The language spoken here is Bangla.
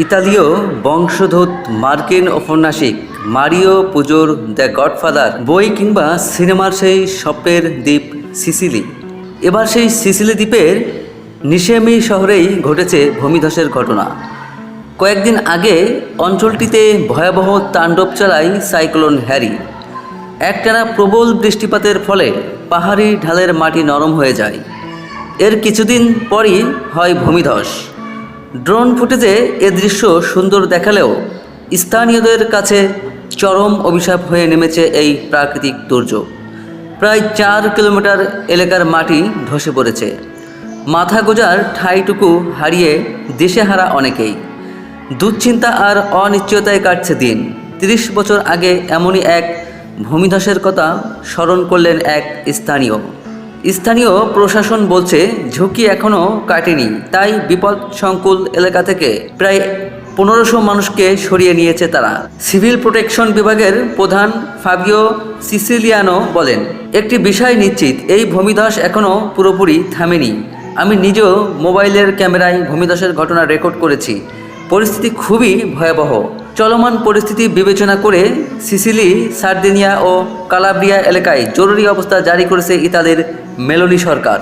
ইতালীয় বংশোদ্ভূত মার্কিন ঔপন্যাসিক মারিও পুজোর দ্য গডফাদার বই কিংবা সিনেমার সেই স্বপ্নের দ্বীপ সিসিলি। এবার সেই সিসিলি দ্বীপের নিশেমি শহরেই ঘটেছে ভূমিধসের ঘটনা। কয়েকদিন আগে অঞ্চলটিতে ভয়াবহ তাণ্ডব চালায় সাইক্লোন হ্যারি। একটানা প্রবল বৃষ্টিপাতের ফলে পাহাড়ি ঢালের মাটি নরম হয়ে যায়। এর কিছুদিন পরই হয় ভূমিধস। ড্রোন ফুটেজে এ দৃশ্য সুন্দর দেখালেও স্থানীয়দের কাছে চরম অভিশাপ হয়ে নেমেছে এই প্রাকৃতিক দুর্যোগ। প্রায় 4 কিলোমিটার এলাকার মাটি ধসে পড়েছে। মাথা গোঁজার ঠাঁইটুকু হারিয়ে দিশেহারা অনেকেই। দুশ্চিন্তা আর অনিশ্চয়তায় কাটছে দিন। 30 বছর আগে এমনই এক ভূমিধসের কথা স্মরণ করলেন এক স্থানীয় প্রশাসন বলছে ঝুঁকি এখনও কাটেনি, তাই বিপদসংকুল এলাকা থেকে প্রায় 1500 মানুষকে সরিয়ে নিয়েছে তারা। সিভিল প্রোটেকশন বিভাগের প্রধান ফাবিও সিসিলিয়ানো বলেন, একটি বিষয় নিশ্চিত, এই ভূমিধস এখনও পুরোপুরি থামেনি। আমি নিজেও মোবাইলের ক্যামেরায় ভূমিধসের ঘটনা রেকর্ড করেছি। পরিস্থিতি খুবই ভয়াবহ। চলমান পরিস্থিতি বিবেচনা করে সিসিলি, সার্দিনিয়া ও কালাব্রিয়া এলাকায় জরুরি অবস্থা জারি করেছে ইতালির মেলোনি সরকার।